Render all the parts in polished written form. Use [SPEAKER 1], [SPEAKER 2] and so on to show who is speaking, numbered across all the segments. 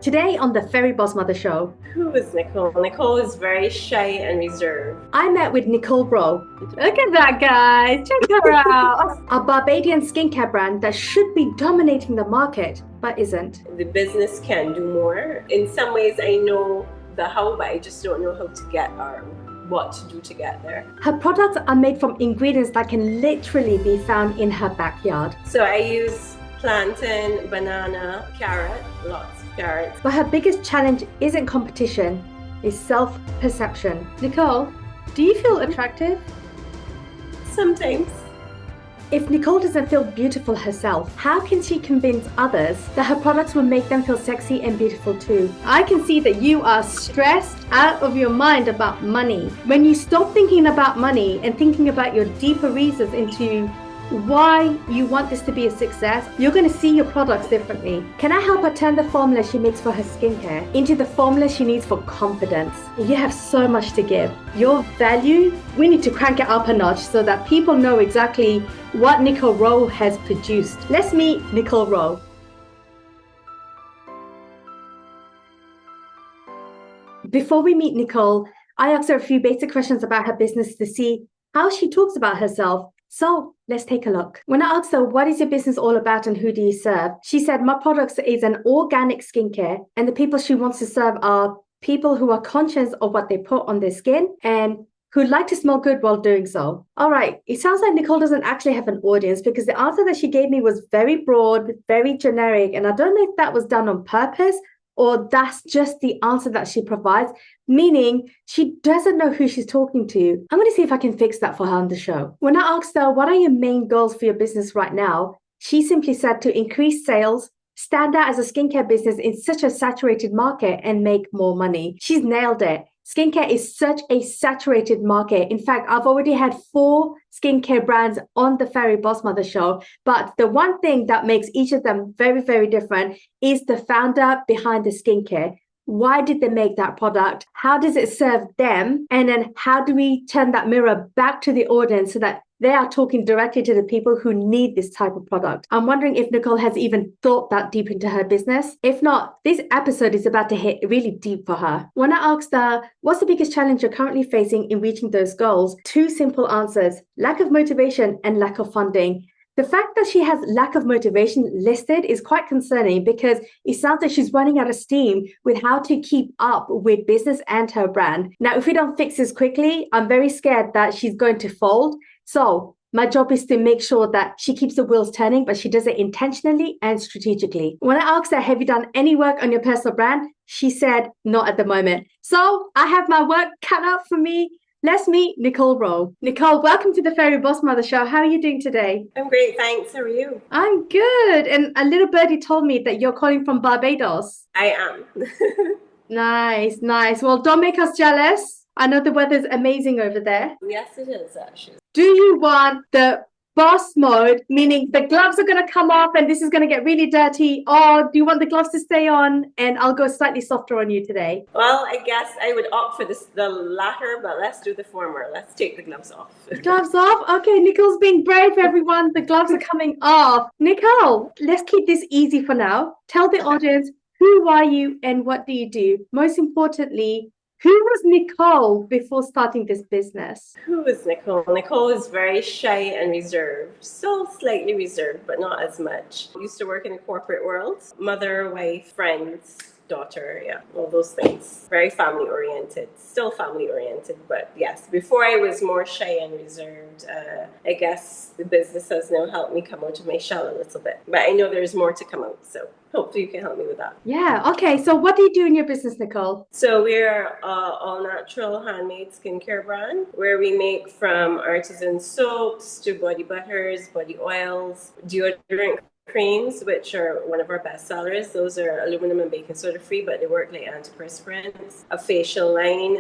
[SPEAKER 1] Today on the Fairy BOSSmother Show,
[SPEAKER 2] Who is Nicole? Nicole is very shy and reserved.
[SPEAKER 1] I met with Nicole Rowe. Look at that, guys. Check her out. A Barbadian skincare brand that should be dominating the market, but isn't.
[SPEAKER 2] The business can do more. In some ways, I know the how, but I just don't know how to get or what to do to get there.
[SPEAKER 1] Her products are made from ingredients that can literally be found in her backyard.
[SPEAKER 2] So I use plantain, banana, carrot, lots of carrots.
[SPEAKER 1] But her biggest challenge isn't competition, it's self-perception. Nicole, do you feel attractive?
[SPEAKER 2] Sometimes.
[SPEAKER 1] If Nicole doesn't feel beautiful herself, how can she convince others that her products will make them feel sexy and beautiful too? I can see that you are stressed out of your mind about money. When you stop thinking about money and thinking about your deeper reasons into why you want this to be a success, you're going to see your products differently. Can I help her turn the formula she makes for her skincare into the formula she needs for confidence? You have so much to give. Your value, we need to crank it up a notch so that people know exactly what Nicole Rowe has produced. Let's meet Nicole Rowe. Before we meet Nicole, I asked her a few basic questions about her business to see how she talks about herself. So let's take a look. When I asked her, what is your business all about and who do you serve? She said, my products is an organic skincare, and the people she wants to serve are people who are conscious of what they put on their skin and who like to smell good while doing so. All right, it sounds like Nicole doesn't actually have an audience because the answer that she gave me was very broad, very generic, and I don't know if that was done on purpose or that's just the answer that she provides, meaning she doesn't know who she's talking to. I'm going to see if I can fix that for her on the show. When I asked her, what are your main goals for your business right now? She simply said to increase sales, stand out as a skincare business in such a saturated market, and make more money. She's nailed it. Skincare is such a saturated market. In fact, I've already had 4 skincare brands on the Fairy BOSSmother Show, but the one thing that makes each of them very, very different is the founder behind the skincare. Why did they make that product? How does it serve them? And then how do we turn that mirror back to the audience so that they are talking directly to the people who need this type of product? I'm wondering if Nicole has even thought that deep into her business. If not, this episode is about to hit really deep for her. When I asked her, what's the biggest challenge you're currently facing in reaching those goals? 2 simple answers: lack of motivation and lack of funding. The fact that she has lack of motivation listed is quite concerning because it sounds like she's running out of steam with how to keep up with business and her brand. Now, if we don't fix this quickly, I'm very scared that she's going to fold. So my job is to make sure that she keeps the wheels turning, but she does it intentionally and strategically. When I asked her, have you done any work on your personal brand? She said, not at the moment. So I have my work cut out for me. Let's meet Nicole Rowe. Nicole, welcome to the Fairy BOSSmother Show. How are you doing today?
[SPEAKER 2] I'm great, thanks. How are you?
[SPEAKER 1] I'm good. And a little birdie told me that you're calling from Barbados.
[SPEAKER 2] I am.
[SPEAKER 1] Nice, nice. Well, don't make us jealous. I know the weather's amazing over there.
[SPEAKER 2] Yes, it is actually.
[SPEAKER 1] Do you want the boss mode, meaning the gloves are going to come off and this is going to get really dirty, or do you want the gloves to stay on and I'll go slightly softer on you today?
[SPEAKER 2] Well, I guess I would opt for the latter, but let's do the former. Let's take the gloves off.
[SPEAKER 1] Gloves off? Okay, Nicole's being brave, everyone. The gloves are coming off. Nicole, let's keep this easy for now. Tell the audience, who are you and what do you do? Most importantly, who was Nicole before starting this business?
[SPEAKER 2] Who is Nicole? Nicole is very shy and reserved. Still slightly reserved, but not as much. Used to work in the corporate world. Mother, wife, friends, daughter, yeah, all those things. Very family oriented. Still family oriented, but yes, before I was more shy and reserved. I guess the business has now helped me come out of my shell a little bit. But I know there's more to come out, so hopefully you can help me with that.
[SPEAKER 1] Yeah, okay. So what do you do in your business, Nicole?
[SPEAKER 2] So we're all natural handmade skincare brand where we make from artisan soaps to body butters, body oils, deodorant creams, which are one of our best sellers. Those are aluminum and baking soda free, but they work like antiperspirants. A facial line,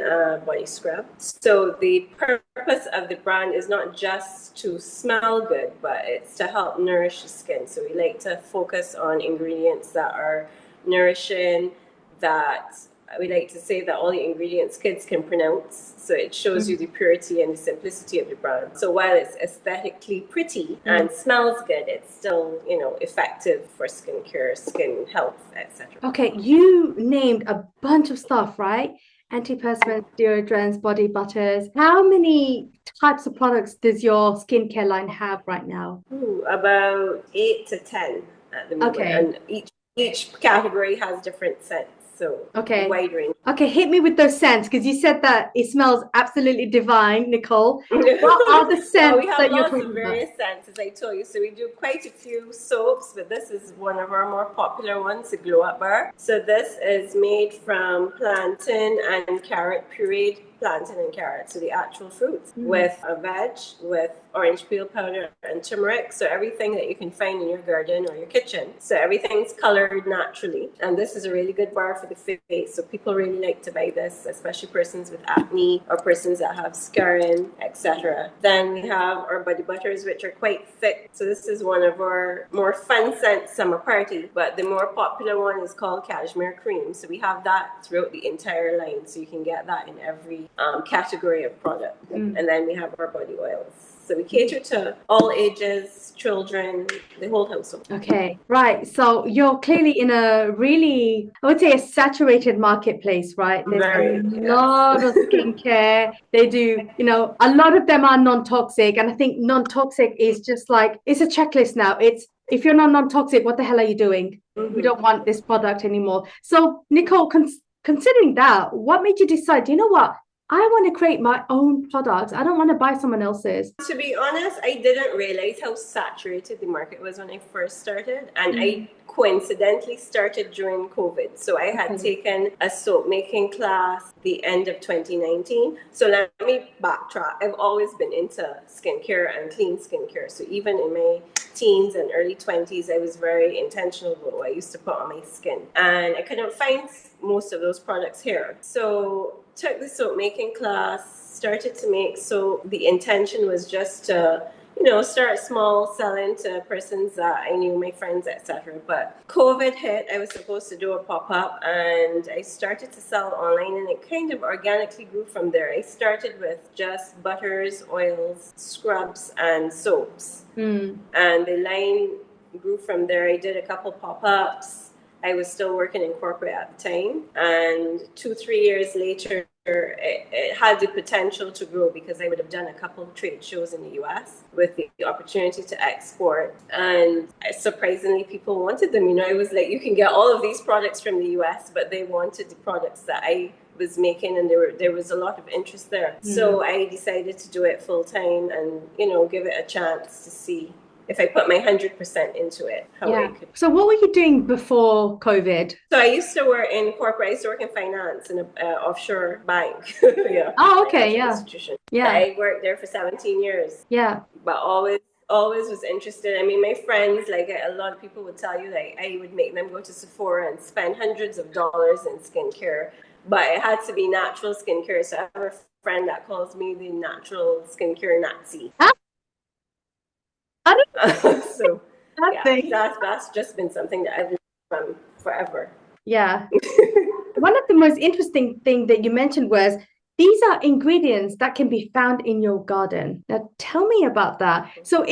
[SPEAKER 2] body scrub. So the purpose of the brand is not just to smell good, but it's to help nourish the skin. So we like to focus on ingredients that are nourishing, that we like to say that all the ingredients kids can pronounce. So it shows you the purity and the simplicity of the brand. So while it's aesthetically pretty and smells good, it's still, effective for skincare, skin health, etc.
[SPEAKER 1] Okay, you named a bunch of stuff, right? Antiperspirants, deodorants, body butters. How many types of products does your skincare line have right now?
[SPEAKER 2] About 8 to 10 at the moment.
[SPEAKER 1] Okay.
[SPEAKER 2] And each category has different scents. So
[SPEAKER 1] Okay.
[SPEAKER 2] a wide range.
[SPEAKER 1] Okay, hit me with those scents because you said that it smells absolutely divine, Nicole. What are the scents
[SPEAKER 2] we have
[SPEAKER 1] that you're
[SPEAKER 2] lots
[SPEAKER 1] talking
[SPEAKER 2] of
[SPEAKER 1] about?
[SPEAKER 2] various scents, as I told you. So we do quite a few soaps, but this is one of our more popular ones, the Glow Up Bar. So this is made from plantain and carrot, pureed plantain and carrot, so the actual fruits, with a veg, with orange peel powder and turmeric. So everything that you can find in your garden or your kitchen. So everything's colored naturally. And this is a really good bar for the face. So people really like to buy this, especially persons with acne or persons that have scarring, etc. Then we have our body butters, which are quite thick. So this is one of our more fun scents summer party. But the more popular one is called Cashmere Cream. So we have that throughout the entire line. So you can get that in every category of product. And then we have our body oils. So we cater to all ages, children, the whole household.
[SPEAKER 1] Okay, right. So you're clearly in a really, I would say, a saturated marketplace, right? There's a lot of skincare. They do, a lot of them are non-toxic. And I think non-toxic is just like, it's a checklist now. It's, if you're not non-toxic, what the hell are you doing? We don't want this product anymore. So Nicole, considering that, what made you decide, you know what? I want to create my own products. I don't want to buy someone else's.
[SPEAKER 2] To be honest, I didn't realize how saturated the market was when I first started. And I coincidentally started during COVID. So I had taken a soap making class the end of 2019. So let me backtrack. I've always been into skincare and clean skincare. So even in my teens and early 20s, I was very intentional about what I used to put on my skin. And I couldn't find most of those products here. So took the soap making class, started to make soap. The intention was just to, start small, selling to persons that I knew, my friends, etc. But COVID hit, I was supposed to do a pop-up and I started to sell online and it kind of organically grew from there. I started with just butters, oils, scrubs, and soaps. And the line grew from there. I did a couple pop-ups. I was still working in corporate at the time. And 2-3 years later, it had the potential to grow because I would have done a couple of trade shows in the US with the opportunity to export. And surprisingly, people wanted them. I was like, you can get all of these products from the US, but they wanted the products that I was making, and there was a lot of interest there. So I decided to do it full time and, give it a chance to see if I put my 100% into it, how I could.
[SPEAKER 1] So what were you doing before COVID?
[SPEAKER 2] So I used to work in corporate. I used to work in finance in an offshore bank.
[SPEAKER 1] Oh, okay,
[SPEAKER 2] institution.
[SPEAKER 1] Yeah.
[SPEAKER 2] I worked there for 17 years.
[SPEAKER 1] Yeah.
[SPEAKER 2] But always was interested. I mean, my friends, like a lot of people would tell you, like I would make them go to Sephora and spend hundreds of dollars in skincare. But it had to be natural skincare. So I have a friend that calls me the natural skincare Nazi. So that's just been something that I've learned from forever.
[SPEAKER 1] Yeah. One of the most interesting thing that you mentioned was these are ingredients that can be found in your garden. Now tell me about that. So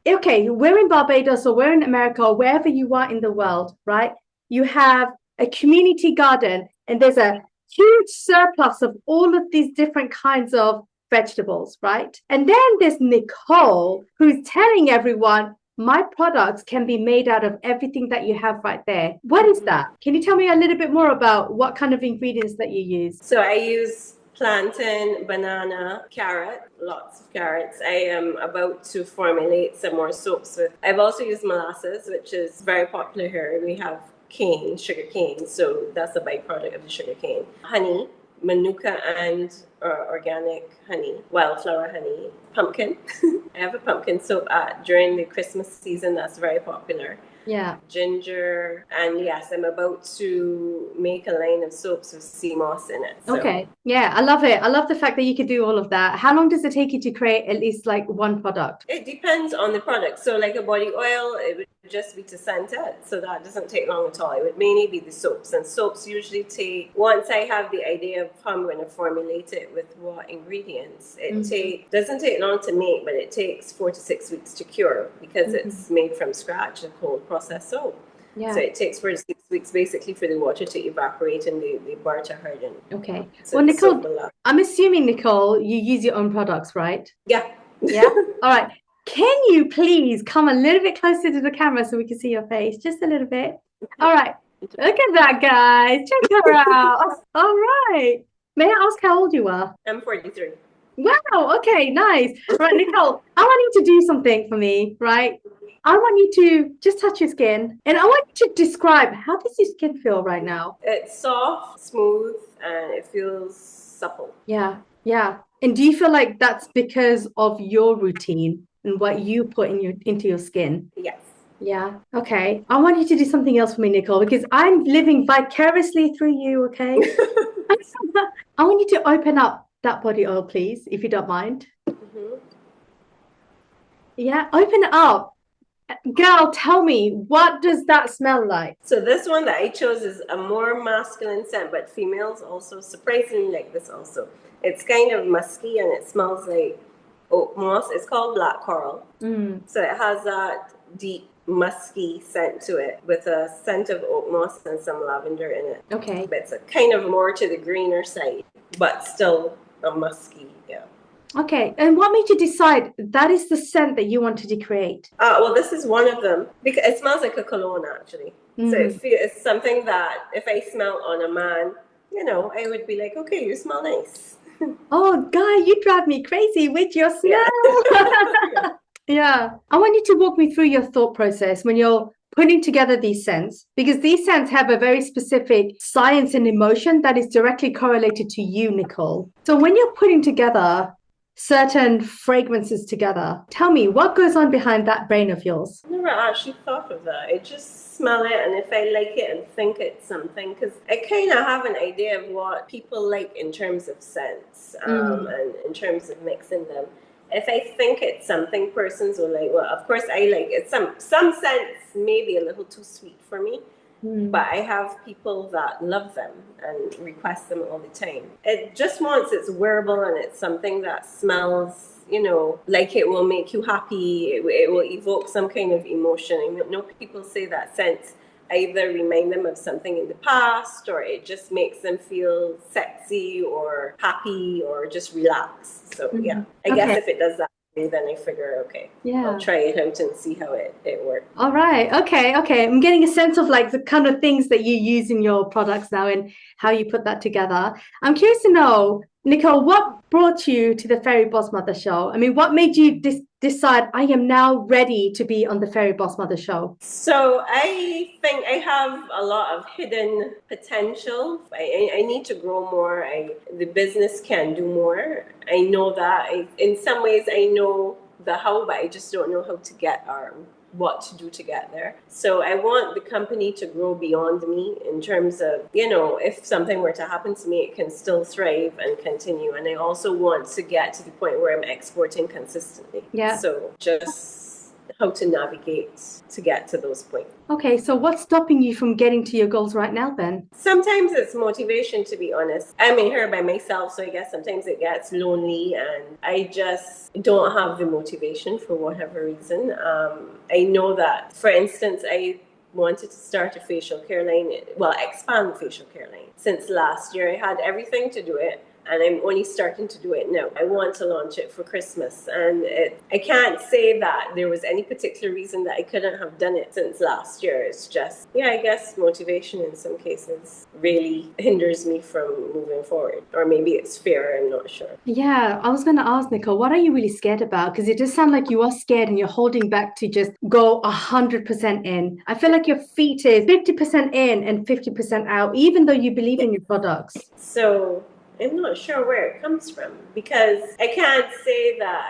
[SPEAKER 1] we're in Barbados or we're in America or wherever you are in the world, right? You have a community garden and there's a huge surplus of all of these different kinds of vegetables, right? And then there's Nicole who's telling everyone, my products can be made out of everything that you have right there. What is that? Can you tell me a little bit more about what kind of ingredients that you use?
[SPEAKER 2] So I use plantain, banana, carrot, lots of carrots. I am about to formulate some more soaps with. I've also used molasses, which is very popular here. We have cane, sugar cane, so that's a byproduct of the sugar cane. Honey, manuka and organic honey, wildflower honey, pumpkin. I have a pumpkin soap during the Christmas season that's very popular.
[SPEAKER 1] Yeah.
[SPEAKER 2] Ginger, and yes, I'm about to make a line of soaps with sea moss in it. So.
[SPEAKER 1] Okay. Yeah, I love it. I love the fact that you could do all of that. How long does it take you to create at least like one product?
[SPEAKER 2] It depends on the product. So like a body oil, it would just be to scent it. So that doesn't take long at all. It would mainly be the soaps. And soaps usually take, once I have the idea of how I'm going to formulate it with what ingredients, it doesn't take long to make, but it takes 4 to 6 weeks to cure because it's made from scratch, a cold processed soap.
[SPEAKER 1] Yeah.
[SPEAKER 2] So it takes 4 to 6 weeks basically for the water to evaporate and the bar to harden.
[SPEAKER 1] Okay.
[SPEAKER 2] So
[SPEAKER 1] well,
[SPEAKER 2] the soap
[SPEAKER 1] Nicole,
[SPEAKER 2] will last.
[SPEAKER 1] I'm assuming, Nicole, you use your own products, right?
[SPEAKER 2] Yeah.
[SPEAKER 1] Yeah. All right. Can you please come a little bit closer to the camera so we can see your face? Just a little bit. All right. Look at that, guys. Check her out. All right. May I ask how old you are?
[SPEAKER 2] I'm 43.
[SPEAKER 1] Wow. Okay. Nice. Right, Nicole, I want you to do something for me, right? I want you to just touch your skin and I want you to describe how does your skin feel right now?
[SPEAKER 2] It's soft, smooth, and it feels supple.
[SPEAKER 1] Yeah. Yeah. And do you feel like that's because of your routine and what you put into your skin?
[SPEAKER 2] Yes.
[SPEAKER 1] Yeah. Okay. I want you to do something else for me, Nicole, because I'm living vicariously through you, okay? I want you to open up that body oil, please, if you don't mind. Yeah, open it up. Girl, tell me, what does that smell like?
[SPEAKER 2] So this one that I chose is a more masculine scent, but females also surprisingly like this also. It's kind of musky and it smells like oak moss. It's called black coral. So it has that deep musky scent to it with a scent of oak moss and some lavender in it.
[SPEAKER 1] Okay.
[SPEAKER 2] But it's a kind of more to the greener side, but still a musky, yeah.
[SPEAKER 1] Okay. And what made you decide that is the scent that you wanted to create?
[SPEAKER 2] Well, this is one of them because it smells like a cologne actually. So it's something that if I smell on a man, you know, I would be like, okay, you smell nice.
[SPEAKER 1] Oh, guy, you drive me crazy with your smell.
[SPEAKER 2] Yeah.
[SPEAKER 1] Yeah. I want you to walk me through your thought process when you're putting together these scents, because these scents have a very specific science and emotion that is directly correlated to you, Nicole. So when you're putting together certain fragrances together, tell me what goes on behind that brain of yours.
[SPEAKER 2] I never actually thought of that. I just smell it, and if I like it and think it's something, because I kind of have an idea of what people like in terms of scents and in terms of mixing them. If I think it's something, persons will like, well, of course I like it. Some scents may be a little too sweet for me. But I have people that love them and request them all the time. It just wants its wearable and it's something that smells, you know, like it will make you happy. It will evoke some kind of emotion. I know people say that scents either remind them of something in the past or it just makes them feel sexy or happy or just relaxed. So yeah, I guess if it does that, then I figure, okay, I'll try it out and see how it works.
[SPEAKER 1] All right. Okay. I'm getting a sense of like the kind of things that you use in your products now and how you put that together. I'm curious to know, Nicole, what brought you to the Fairy BOSSmother Show? I mean, what made you decide I am now ready to be on the Fairy BOSSmother Show?
[SPEAKER 2] So I think I have a lot of hidden potential. I need to grow more. The business can do more. I know that. In some ways, I know the how, but I just don't know how to get or what to do to get there. So I want the company to grow beyond me in terms of, you know, if something were to happen to me, it can still thrive and continue. And I also want to get to the point where I'm exporting consistently.
[SPEAKER 1] Yeah.
[SPEAKER 2] So just how to navigate to get to those points.
[SPEAKER 1] Okay, so what's stopping you from getting to your goals right now then?
[SPEAKER 2] Sometimes it's motivation, to be honest. I'm in here by myself, so I guess sometimes it gets lonely and I just don't have the motivation for whatever reason. I know that, for instance, I wanted to start a facial care line, well, expand the facial care line. Since last year, I had everything to do it. And I'm only starting to do it now. I want to launch it for Christmas. And I can't say that there was any particular reason that I couldn't have done it since last year. It's just, I guess motivation in some cases really hinders me from moving forward. Or maybe it's fear, I'm not sure.
[SPEAKER 1] Yeah, I was going to ask, Nicole, what are you really scared about? Because it does sound like you are scared and you're holding back to just go 100% in. I feel like your feet is 50% in and 50% out, even though you believe in your products.
[SPEAKER 2] So I'm not sure where it comes from because I can't say that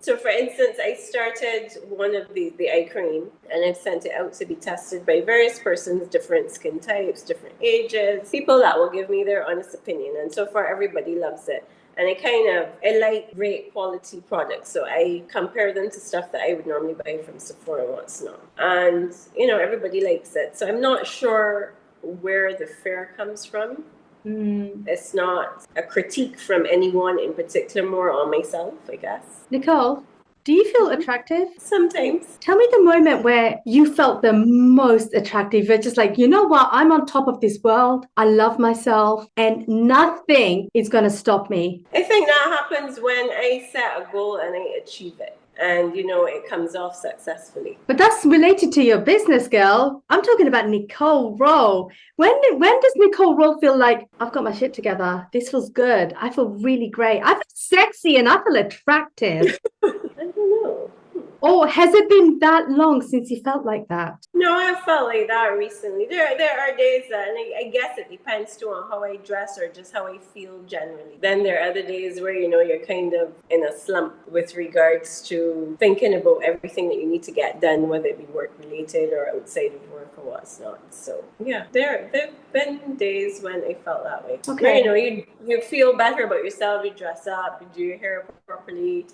[SPEAKER 2] so for instance, I started one of the eye cream and I've sent it out to be tested by various persons, different skin types, different ages, people that will give me their honest opinion. And so far, everybody loves it. And I like great quality products. So I compare them to stuff that I would normally buy from Sephora and what's not. And, everybody likes it. So I'm not sure where the fear comes from. It's not a critique from anyone in particular, more on myself, I guess.
[SPEAKER 1] Nicole, do you feel attractive?
[SPEAKER 2] Sometimes.
[SPEAKER 1] Tell me the moment where you felt the most attractive. You're just like, you know what? I'm on top of this world. I love myself and nothing is going to stop me.
[SPEAKER 2] I think that happens when I set a goal and I achieve it. And, it comes off successfully.
[SPEAKER 1] But that's related to your business, girl. I'm talking about Nicole Rowe. When does Nicole Rowe feel like, I've got my shit together? This feels good. I feel really great. I feel sexy and I feel attractive.
[SPEAKER 2] I don't know.
[SPEAKER 1] Or has it been that long since you felt like that?
[SPEAKER 2] No, I felt like that recently. There are days that, and I guess it depends too on how I dress or just how I feel generally. Then there are other days where, you're kind of in a slump with regards to thinking about everything that you need to get done, whether it be work related or outside of work or what's not. So yeah, there've been days when I felt that way.
[SPEAKER 1] Okay.
[SPEAKER 2] Where, you feel better about yourself, you dress up, you do your hair properly.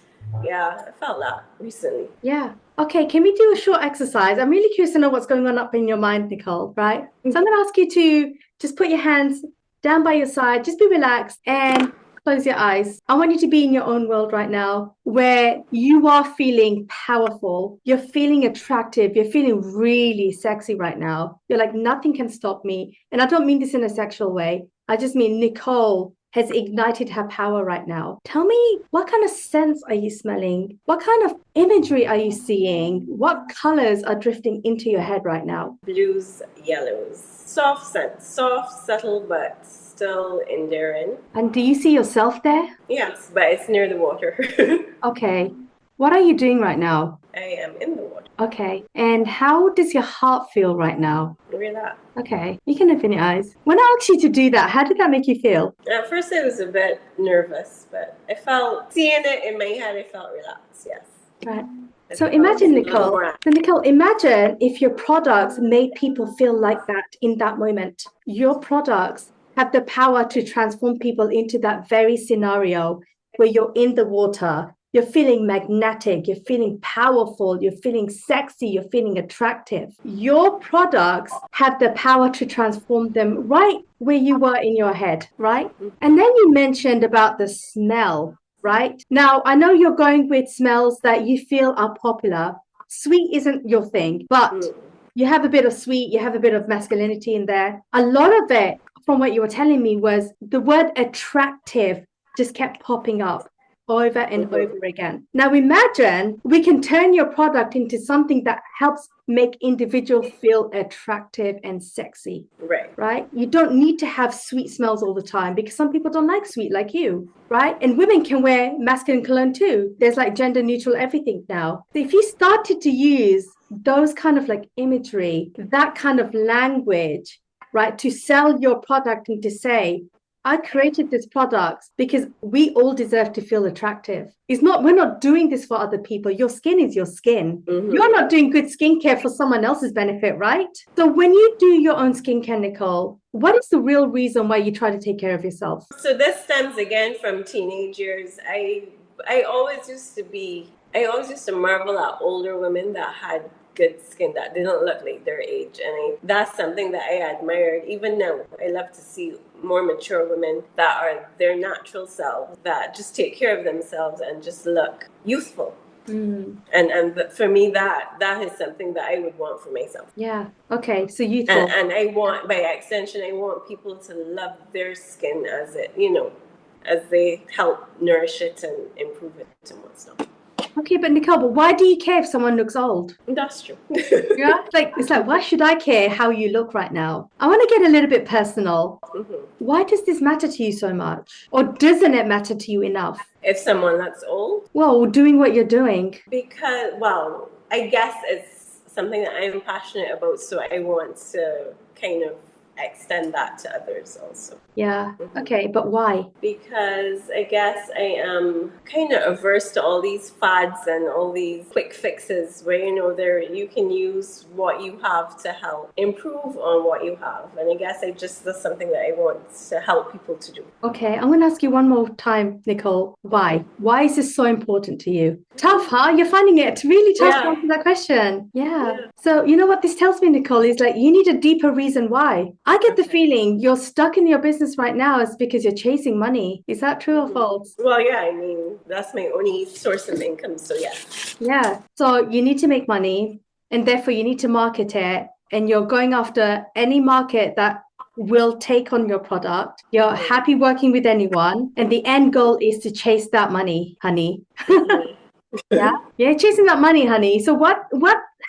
[SPEAKER 2] Yeah, I felt that recently.
[SPEAKER 1] Yeah. Okay, can we do a short exercise? I'm really curious to know what's going on up in your mind, Nicole, right? So I'm going to ask you to just put your hands down by your side, just be relaxed and close your eyes. I want you to be in your own world right now where you are feeling powerful. You're feeling attractive. You're feeling really sexy right now. You're like, nothing can stop me. And I don't mean this in a sexual way. I just mean Nicole has ignited her power right now. Tell me, what kind of scents are you smelling? What kind of imagery are you seeing? What colors are drifting into your head right now?
[SPEAKER 2] Blues, yellows, soft scents, soft, subtle, but still endearing.
[SPEAKER 1] And do you see yourself there?
[SPEAKER 2] Yes, but it's near the water.
[SPEAKER 1] Okay. What are you doing right now?
[SPEAKER 2] I am in the water.
[SPEAKER 1] Okay. And how does your heart feel right now?
[SPEAKER 2] Relax.
[SPEAKER 1] Okay. You can open your eyes. When I asked you to do that, how did that make you feel?
[SPEAKER 2] At first I was a bit nervous, but I felt, seeing it in my head, I felt relaxed, yes.
[SPEAKER 1] Right. So imagine, Nicole. So Nicole, imagine if your products made people feel like that in that moment. Your products have the power to transform people into that very scenario where you're in the water. You're feeling magnetic, you're feeling powerful, you're feeling sexy, you're feeling attractive. Your products have the power to transform them right where you were in your head, right? And then you mentioned about the smell, right? Now, I know you're going with smells that you feel are popular. Sweet isn't your thing, but you have a bit of sweet, you have a bit of masculinity in there. A lot of it, from what you were telling me, was the word attractive just kept popping up over and over again. Now imagine we can turn your product into something that helps make individuals feel attractive and sexy. Right? You don't need to have sweet smells all the time because some people don't like sweet like you, right? And women can wear masculine cologne too. There's like gender neutral everything now. So if you started to use those kind of like imagery, that kind of language, right, to sell your product and to say, I created this product because we all deserve to feel attractive. We're not doing this for other people. Your skin is your skin. You're not doing good skincare for someone else's benefit, right? So when you do your own skincare, Nicole, what is the real reason why you try to take care of yourself?
[SPEAKER 2] So this stems again from teenage years. I always used to marvel at older women that had good skin, that didn't look like their age, and that's something that I admired. Even now, I love to see more mature women that are their natural selves, that just take care of themselves and just look youthful. And for me, that is something that I would want for myself.
[SPEAKER 1] Yeah. Okay. So youthful.
[SPEAKER 2] And I want, by extension, I want people to love their skin as it, as they help nourish it and improve it and what's not.
[SPEAKER 1] Okay, but Nicole, but why do you care if someone looks old?
[SPEAKER 2] That's true.
[SPEAKER 1] Yeah, it's like, why should I care how you look right now? I want to get a little bit personal. Why does this matter to you so much? Or doesn't it matter to you enough?
[SPEAKER 2] If someone looks old?
[SPEAKER 1] Well, doing what you're doing.
[SPEAKER 2] Because, well, I guess it's something that I'm passionate about, so I want to kind of extend that to others also.
[SPEAKER 1] Yeah. Okay. But why?
[SPEAKER 2] Because I guess I am kind of averse to all these fads and all these quick fixes where, you can use what you have to help improve on what you have. And I guess that's something that I want to help people to do.
[SPEAKER 1] Okay. I'm going to ask you one more time, Nicole. Why? Why is this so important to you? Tough, huh? You're finding it really tough to answer that question. Yeah. So you know what this tells me, Nicole, is like you need a deeper reason why. I get the feeling you're stuck in your business right now is because you're chasing money. Is that true or false?
[SPEAKER 2] Well, yeah, I mean, that's my only source of income. So yeah.
[SPEAKER 1] Yeah. So you need to make money and therefore you need to market it. And you're going after any market that will take on your product. You're happy working with anyone. And the end goal is to chase that money, honey. Yeah. Yeah, chasing that money, honey. So what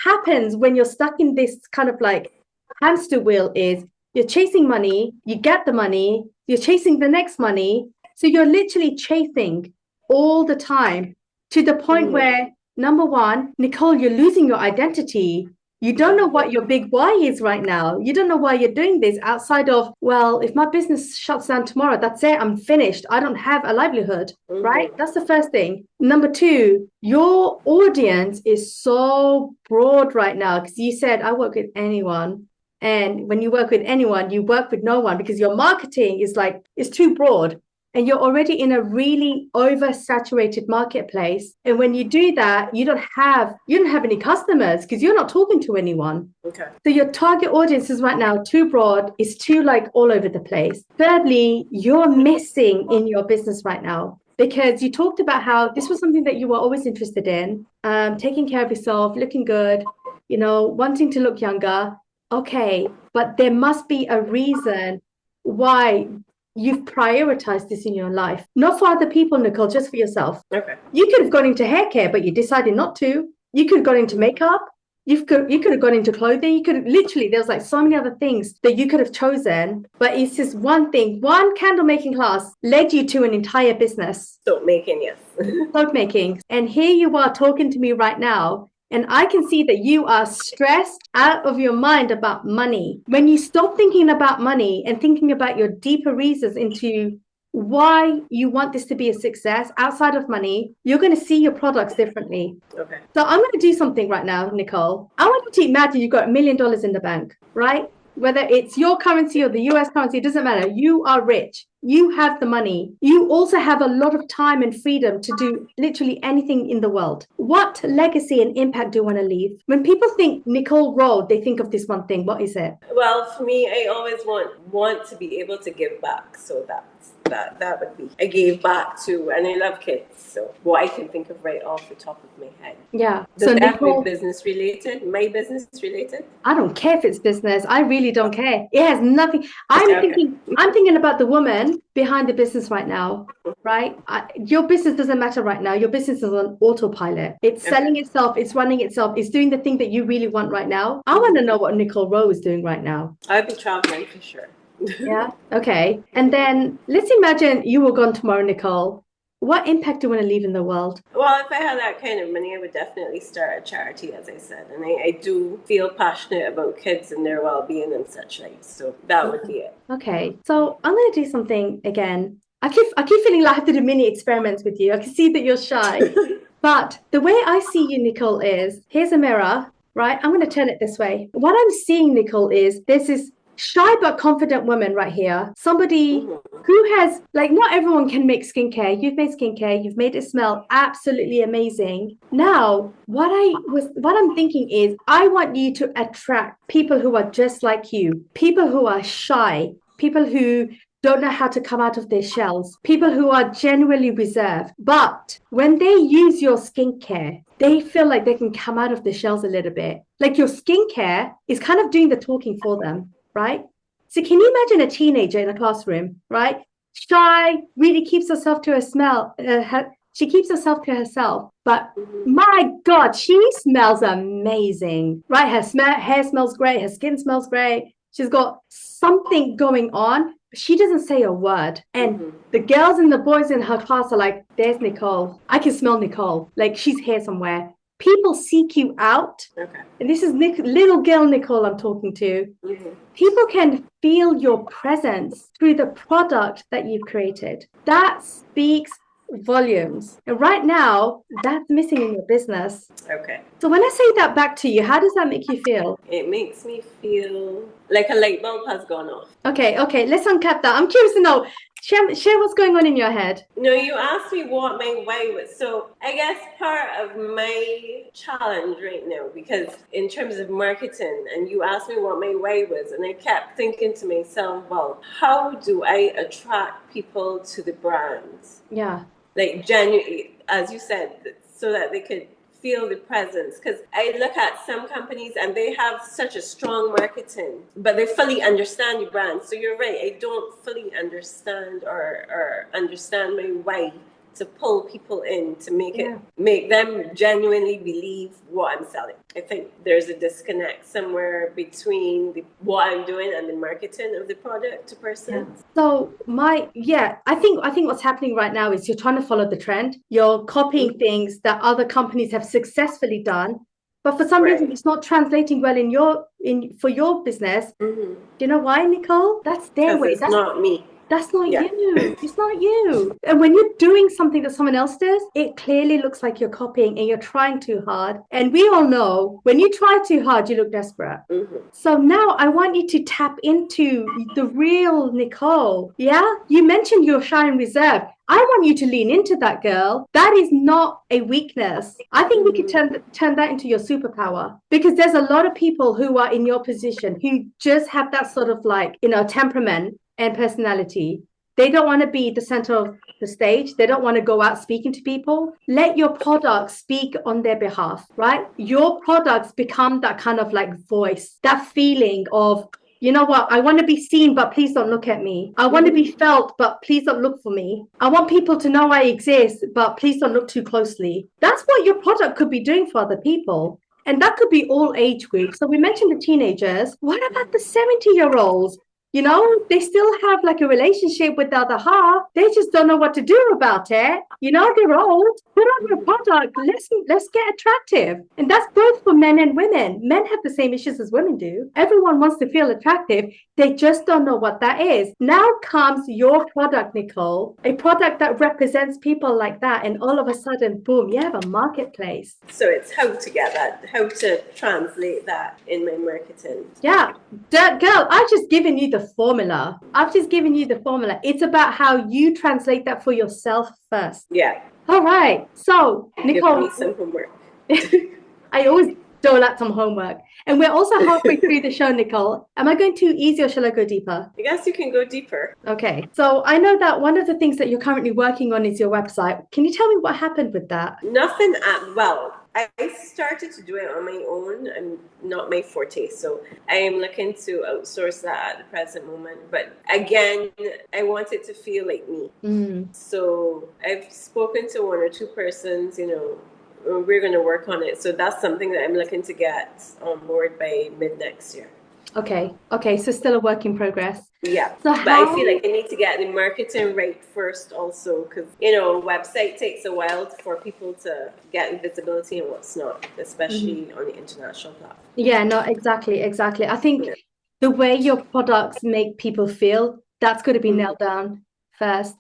[SPEAKER 1] happens when you're stuck in this kind of like hamster wheel is you're chasing money, you get the money, you're chasing the next money. So you're literally chasing all the time to the point where, number one, Nicole, you're losing your identity. You don't know what your big why is right now. You don't know why you're doing this outside of, well, if my business shuts down tomorrow, that's it. I'm finished. I don't have a livelihood, right? That's the first thing. Number two, your audience is so broad right now because you said, I work with anyone. And when you work with anyone, you work with no one because your marketing is like, it's too broad. And you're already in a really oversaturated marketplace. And when you do that, you don't have any customers because you're not talking to anyone.
[SPEAKER 2] Okay.
[SPEAKER 1] So your target audience is right now too broad, it's too like all over the place. Thirdly, you're missing in your business right now because you talked about how this was something that you were always interested in, taking care of yourself, looking good, wanting to look younger. Okay, but there must be a reason why you've prioritized this in your life. Not for other people, Nicole, just for yourself.
[SPEAKER 2] Okay.
[SPEAKER 1] You could have gone into hair care, but you decided not to. You could have gone into makeup. You could have gone into clothing. You could have literally, there's like so many other things that you could have chosen. But it's just one thing, one candle making class led you to an entire business.
[SPEAKER 2] Soap making, yes.
[SPEAKER 1] Soap making. And here you are talking to me right now. And I can see that you are stressed out of your mind about money. When you stop thinking about money and thinking about your deeper reasons into why you want this to be a success outside of money, you're going to see your products differently.
[SPEAKER 2] Okay.
[SPEAKER 1] So I'm going to do something right now, Nicole. I want you to imagine you've got $1 million in the bank, right? Whether it's your currency or the US currency, it doesn't matter. You are rich. You have the money. You also have a lot of time and freedom to do literally anything in the world. What legacy and impact do you want to leave? When people think Nicole Rowe, they think of this one thing. What is it?
[SPEAKER 2] Well, for me, I always want to be able to give back. So that would be. I gave back to, and I love kids. So what I can think of right off the top of my head.
[SPEAKER 1] Yeah.
[SPEAKER 2] Does
[SPEAKER 1] so
[SPEAKER 2] that
[SPEAKER 1] Nicole,
[SPEAKER 2] be business related? My business related?
[SPEAKER 1] I don't care if it's business. I really don't care. It has nothing. I'm thinking about the woman behind the business right now, right? Your business doesn't matter right now. Your business is on autopilot. It's selling itself. It's running itself. It's doing the thing that you really want right now. I want to know what Nicole Rowe is doing right now.
[SPEAKER 2] I'd be traveling for sure.
[SPEAKER 1] Yeah. Okay. And then let's imagine you were gone tomorrow, Nicole. What impact do you want to leave in the world?
[SPEAKER 2] Well, if I had that kind of money, I would definitely start a charity, as I said. And I do feel passionate about kids and their well-being and such like. So that would be it.
[SPEAKER 1] Okay. So I'm going to do something again. I keep feeling like I have to do mini experiments with you. I can see that you're shy. But the way I see you, Nicole, is here's a mirror, right? I'm going to turn it this way. What I'm seeing, Nicole, is there's this shy but confident woman right here. Somebody who has, like, not everyone can make skincare. You've made skincare. You've made it smell absolutely amazing. Now, what I'm thinking is I want you to attract people who are just like you, people who are shy, people who don't know how to come out of their shells, people who are genuinely reserved. But when they use your skincare, they feel like they can come out of the shells a little bit. Like your skincare is kind of doing the talking for them, right? So can you imagine a teenager in a classroom, right? Shy, really keeps herself to she keeps herself to herself. But my God, she smells amazing, right? Her hair smells great. Her skin smells great. She's got something going on. She doesn't say a word. And the girls and the boys in her class are like, there's Nicole. I can smell Nicole. Like she's here somewhere. people seek you out.
[SPEAKER 2] Okay.
[SPEAKER 1] And this is little girl Nicole I'm talking to.
[SPEAKER 2] Mm-hmm.
[SPEAKER 1] People can feel your presence through the product that you've created. That speaks volumes. And right now, that's missing in your business.
[SPEAKER 2] Okay.
[SPEAKER 1] So when I say that back to you, how does that make you feel?
[SPEAKER 2] It makes me feel like a light bulb has gone off.
[SPEAKER 1] Okay, let's uncap that. I'm curious to know. Share what's going on in your head.
[SPEAKER 2] No, you asked me what my why was. So I guess part of my challenge right now, because in terms of marketing, and you asked me what my why was, and I kept thinking to myself, well, how do I attract people to the brands?
[SPEAKER 1] Yeah.
[SPEAKER 2] Like genuinely, as you said, so that they could feel the presence. Because I look at some companies and they have such a strong marketing, but they fully understand the brand. So you're right, I don't fully understand or understand my why to pull people in to make them genuinely believe what I'm selling. I think there's a disconnect somewhere between what I'm doing and the marketing of the product to person.
[SPEAKER 1] Yeah. So I think what's happening right now is you're trying to follow the trend. You're copying things that other companies have successfully done, but for some reason it's not translating well for your business. Do you know why, Nicole? That's their way.
[SPEAKER 2] It's not me.
[SPEAKER 1] That's not you. It's not you. And when you're doing something that someone else does, it clearly looks like you're copying and you're trying too hard. And we all know when you try too hard, you look desperate. So now I want you to tap into the real Nicole. Yeah? You mentioned you're shy and reserved. I want you to lean into that, girl. That is not a weakness. I think we can turn that into your superpower, because there's a lot of people who are in your position who just have that sort of temperament and personality. They don't want to be the center of the stage. They don't want to go out speaking to people. Let your products speak on their behalf, right? Your products become that kind of voice, that feeling of, you know what, I want to be seen, but please don't look at me. I want to be felt, but please don't look for me. I want people to know I exist, but please don't look too closely. That's what your product could be doing for other people. And that could be all age groups. So we mentioned the teenagers. What about the 70-year-olds? You know, they still have a relationship with the other half. They just don't know what to do about it. You know, they're old. Put on your product. Let's get attractive. And that's both for men and women. Men have the same issues as women do. Everyone wants to feel attractive. They just don't know what that is. Now comes your product, Nicole, a product that represents people like that. And all of a sudden, boom, you have a marketplace.
[SPEAKER 2] So it's how to get that, how to translate that in my marketing.
[SPEAKER 1] Yeah, girl, I've just given you the formula. It's about how you translate that for yourself first.
[SPEAKER 2] Yeah.
[SPEAKER 1] All right. So, Nicole,
[SPEAKER 2] give me some homework.
[SPEAKER 1] I always dole out some homework. And we're also halfway through the show, Nicole. Am I going too easy or shall I go deeper?
[SPEAKER 2] I guess you can go deeper.
[SPEAKER 1] Okay. So I know that one of the things that you're currently working on is your website. Can you tell me what happened with that?
[SPEAKER 2] Nothing I started to do it on my own and not my forte. So I am looking to outsource that at the present moment. But again, I want it to feel like me. So I've spoken to one or two persons, we're going to work on it. So that's something that I'm looking to get on board by mid next year.
[SPEAKER 1] Okay. So still a work in progress.
[SPEAKER 2] Yeah. But I feel like I need to get the marketing right first also, because, website takes a while for people to get visibility and what's not, especially on the international platform. Yeah,
[SPEAKER 1] no, exactly. I think the way your products make people feel, that's going to be nailed down first.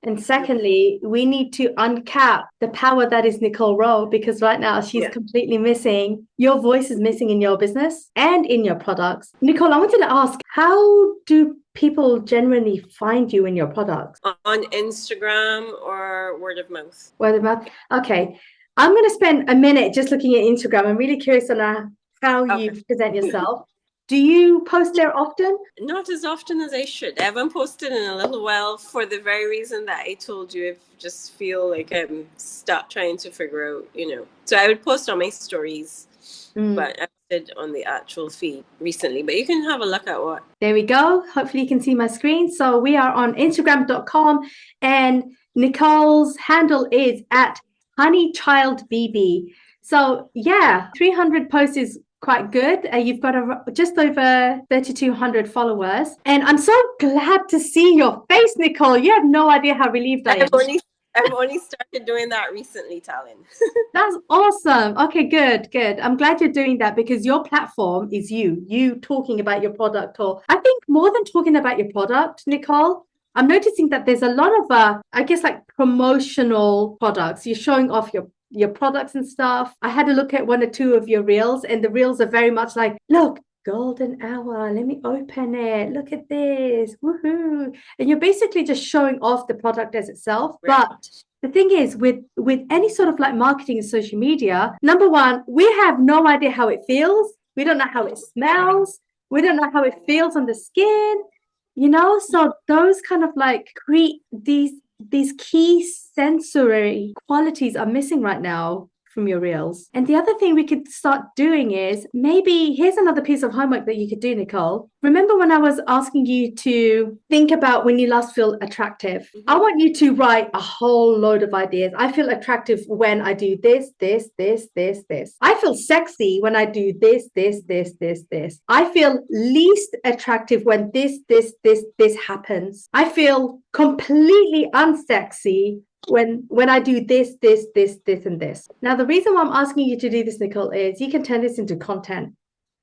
[SPEAKER 1] And secondly, we need to uncap the power that is Nicole Rowe, because right now she's completely missing. Your voice is missing in your business and in your products. Nicole, I wanted to ask, how do people generally find you in your products?
[SPEAKER 2] On Instagram or word of mouth?
[SPEAKER 1] Word of mouth. Okay. I'm going to spend a minute just looking at Instagram. I'm really curious on how you present yourself. Do you post there often?
[SPEAKER 2] Not as often as I should. I haven't posted in a little while for the very reason that I told you. I just feel like I'm stuck trying to figure out, So I would post on my stories, but I did on the actual feed recently. But you can have a look at what.
[SPEAKER 1] There we go. Hopefully you can see my screen. So we are on Instagram.com and Nicole's handle is at honeychildbb. So 300 posts is quite good. You've got just over 3,200 followers. And I'm so glad to see your face, Nicole. You have no idea how relieved I am.
[SPEAKER 2] I've only started doing that recently, Talon.
[SPEAKER 1] That's awesome. Okay, good, good. I'm glad you're doing that because your platform is you talking about your product. Or I think more than talking about your product, Nicole, I'm noticing that there's a lot of I guess like promotional products. You're showing off your products and stuff. I had a look at one or two of your reels, and the reels are very much like, look, golden hour, let me open it. Look at this. Woohoo. And you're basically just showing off the product as itself.
[SPEAKER 2] Right.
[SPEAKER 1] But the thing is, with any sort of like marketing and social media, number one, we have no idea how it feels. We don't know how it smells. We don't know how it feels on the skin, so those kind of like create these key sensory qualities are missing right now from your reels. And the other thing we could start doing is maybe here's another piece of homework that you could do, Nicole. Remember when I was asking you to think about when you last feel attractive? I want you to write a whole load of ideas. I feel attractive when I do this, this, this, this, this. I feel sexy when I do this, this, this, this, this. I feel least attractive when this, this, this, this happens. I feel completely unsexy when I do this, this, this, this, and this. Now, the reason why I'm asking you to do this, Nicole, is you can turn this into content.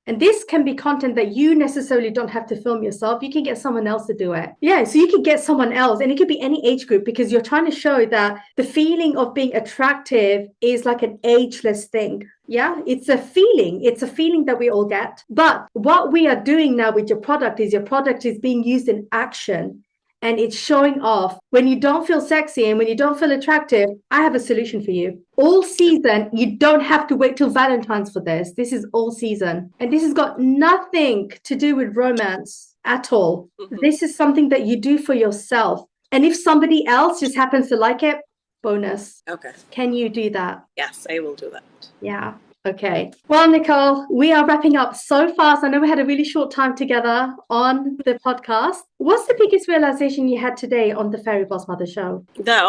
[SPEAKER 1] And this can be content that you necessarily don't have to film yourself. You can get someone else to do it. Yeah, so you can get someone else, and it could be any age group, because you're trying to show that the feeling of being attractive is like an ageless thing. Yeah, it's a feeling. It's a feeling that we all get. But what we are doing now with your product is being used in action. And it's showing off. When you don't feel sexy and when you don't feel attractive, I have a solution for you. All season, you don't have to wait till Valentine's for this. This is all season. And this has got nothing to do with romance at all. This is something that you do for yourself. And if somebody else just happens to like it, bonus.
[SPEAKER 2] Okay.
[SPEAKER 1] Can you do that?
[SPEAKER 2] Yes, I will do that.
[SPEAKER 1] Yeah. Okay. Well, Nicole, we are wrapping up so fast. I know we had a really short time together on the podcast. What's the biggest realization you had today on the Fairy BOSSmother Show?
[SPEAKER 2] That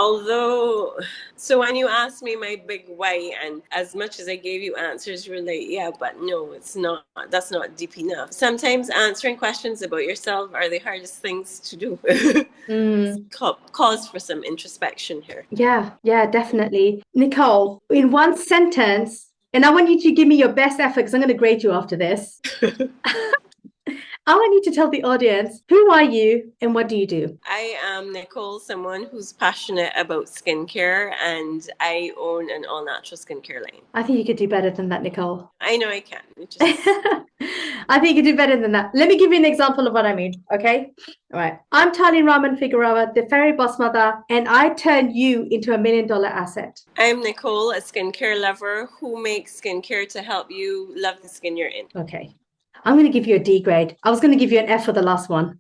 [SPEAKER 2] so when you asked me my big why, and as much as I gave you answers, you were like, yeah, but no, it's not. That's not deep enough. Sometimes answering questions about yourself are the hardest things to do. Cause for some introspection here.
[SPEAKER 1] Yeah, definitely. Nicole, in one sentence, and I want you to give me your best effort because I'm going to grade you after this. I want you to tell the audience, who are you and what do you do?
[SPEAKER 2] I am Nicole, someone who's passionate about skincare, and I own an all-natural skincare line.
[SPEAKER 1] I think you could do better than that, Nicole.
[SPEAKER 2] I know I can.
[SPEAKER 1] I think you could do better than that. Let me give you an example of what I mean, okay? All right. I'm Tali Raman Figueroa, the Fairy BOSSmother, and I turn you into $1 million asset.
[SPEAKER 2] I'm Nicole, a skincare lover who makes skincare to help you love the skin you're in.
[SPEAKER 1] Okay. I'm going to give you a D grade. I was going to give you an F for the last one.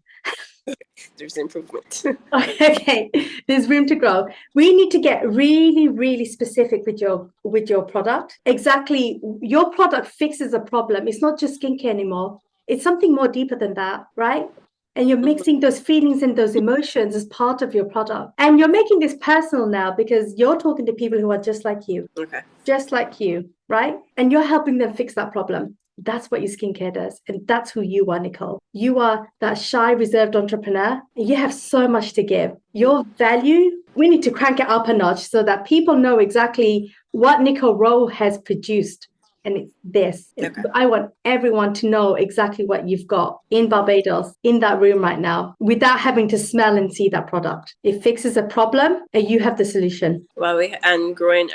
[SPEAKER 2] There's improvement.
[SPEAKER 1] Okay, there's room to grow. We need to get really, really specific with your product. Exactly, your product fixes a problem. It's not just skincare anymore. It's something more deeper than that, right? And you're mixing those feelings and those emotions as part of your product. And you're making this personal now because you're talking to people who are just like you.
[SPEAKER 2] Okay.
[SPEAKER 1] Just like you, right? And you're helping them fix that problem. That's what your skincare does. And that's who you are, Nicole. You are that shy, reserved entrepreneur. And you have so much to give. Your value, we need to crank it up a notch so that people know exactly what Nicole Rowe has produced. And it's this. Okay. I want everyone to know exactly what you've got in Barbados, in that room right now, without having to smell and see that product. It fixes a problem and you have the solution.
[SPEAKER 2] Well, and growing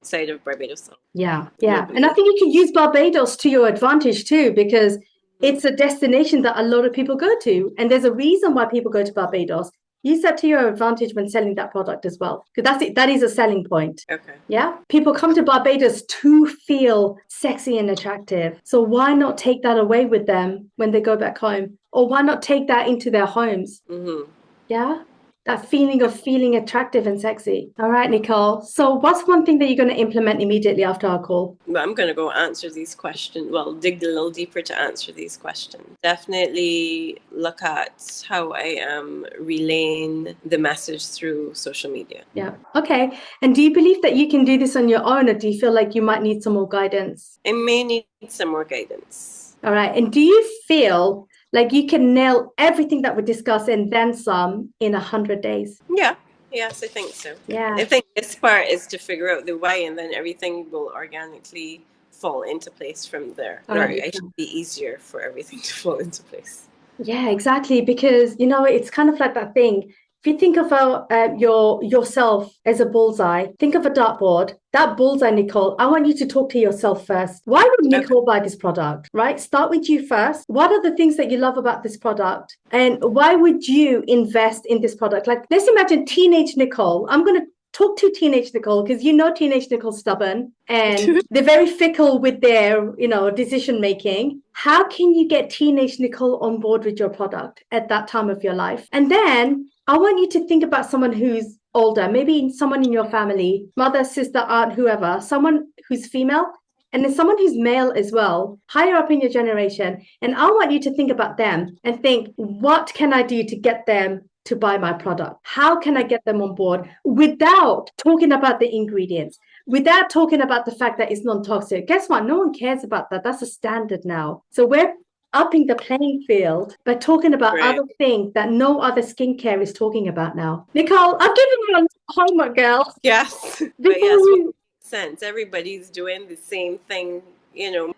[SPEAKER 2] outside of Barbados.
[SPEAKER 1] Yeah. And I think you can use Barbados to your advantage too, because it's a destination that a lot of people go to. And there's a reason why people go to Barbados. Use that to your advantage when selling that product as well. Because that's it. That is a selling point.
[SPEAKER 2] Okay.
[SPEAKER 1] Yeah. People come to Barbados to feel sexy and attractive. So why not take that away with them when they go back home? Or why not take that into their homes?
[SPEAKER 2] Mm-hmm.
[SPEAKER 1] Yeah. That feeling of feeling attractive and sexy. All right, Nicole. So what's one thing that you're going to implement immediately after our call?
[SPEAKER 2] Well, I'm going to go answer these questions. Well, dig a little deeper to answer these questions. Definitely look at how I am relaying the message through social media.
[SPEAKER 1] Yeah. Okay. And do you believe that you can do this on your own, or do you feel like you might need some more guidance?
[SPEAKER 2] I may need some more guidance.
[SPEAKER 1] All right. And do you feel like you can nail everything that we discuss and then some in 100 days?
[SPEAKER 2] Yeah. Yes, I think so.
[SPEAKER 1] Yeah.
[SPEAKER 2] I think this part is to figure out the why, and then everything will organically fall into place from there.
[SPEAKER 1] All
[SPEAKER 2] Or
[SPEAKER 1] right.
[SPEAKER 2] it should be easier for everything to fall into place.
[SPEAKER 1] Yeah, exactly. Because it's kind of like that thing. If you think about yourself as a bullseye, think of a dartboard. That bullseye, Nicole, I want you to talk to yourself first. Why would
[SPEAKER 2] Okay.
[SPEAKER 1] Nicole buy this product? Right? Start with you first. What are the things that you love about this product? And why would you invest in this product? Like, let's imagine teenage Nicole. I'm going to talk to teenage Nicole because teenage Nicole's stubborn and they're very fickle with their decision making. How can you get teenage Nicole on board with your product at that time of your life? And then I want you to think about someone who's older, maybe someone in your family, mother, sister, aunt, whoever, someone who's female, and then someone who's male as well, higher up in your generation. And I want you to think about them and think, what can I do to get them to buy my product? How can I get them on board without talking about the ingredients, without talking about the fact that it's non-toxic? Guess what? No one cares about that. That's a standard now. So we're upping the playing field by talking about
[SPEAKER 2] Right.
[SPEAKER 1] other things that no other skincare is talking about now. Nicole, I've given you a homework, girl.
[SPEAKER 2] Yes. But yes, what makes sense. Everybody's doing the same thing,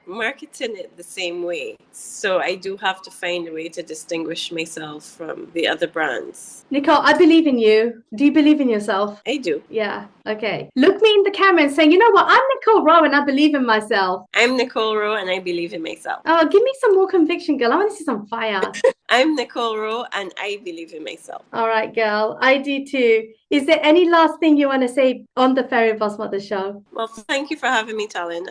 [SPEAKER 2] marketing it the same way. So I do have to find a way to distinguish myself from the other brands.
[SPEAKER 1] Nicole, I believe in you. Do you believe in yourself?
[SPEAKER 2] I do.
[SPEAKER 1] Yeah. Okay. Look me in the camera and say, you know what? I'm Nicole Rowe and I believe in myself.
[SPEAKER 2] I'm Nicole Rowe and I believe in myself.
[SPEAKER 1] Oh, give me some more conviction, girl. I want to see some fire.
[SPEAKER 2] I'm Nicole Rowe and I believe in myself.
[SPEAKER 1] All right, girl. I do too. Is there any last thing you want to say on the Fairy BOSSmother Show?
[SPEAKER 2] Well, thank you for having me, Talon.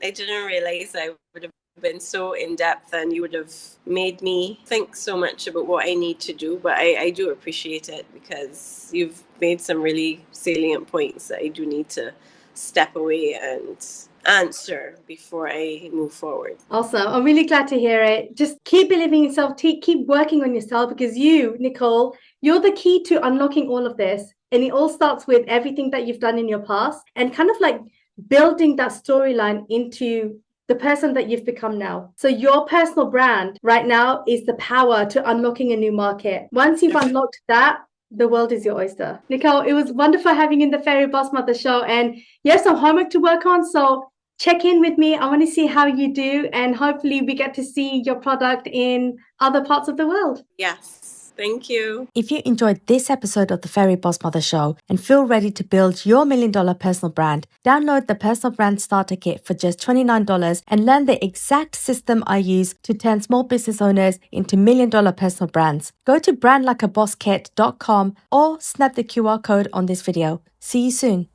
[SPEAKER 2] I didn't realize I would have been so in depth and you would have made me think so much about what I need to do, but I do appreciate it because you've made some really salient points that I do need to step away and answer before I move forward.
[SPEAKER 1] Awesome. I'm really glad to hear it. Just keep believing in yourself, keep working on yourself because you, Nicole, you're the key to unlocking all of this. And it all starts with everything that you've done in your past and kind of like building that storyline into the person that you've become now. So your personal brand right now is the power to unlocking a new market. Once you've unlocked that, the world is your oyster. Nicole, it was wonderful having you in the Fairy BOSSmother Show. And you have some homework to work on. So check in with me. I want to see how you do. And hopefully we get to see your product in other parts of the world.
[SPEAKER 2] Yes. Thank you.
[SPEAKER 3] If you enjoyed this episode of the Fairy BOSSmother Show and feel ready to build your $1 million personal brand, download the Personal Brand Starter Kit for just $29 and learn the exact system I use to turn small business owners into $1 million personal brands. Go to brandlikeabosskit.com or snap the QR code on this video. See you soon.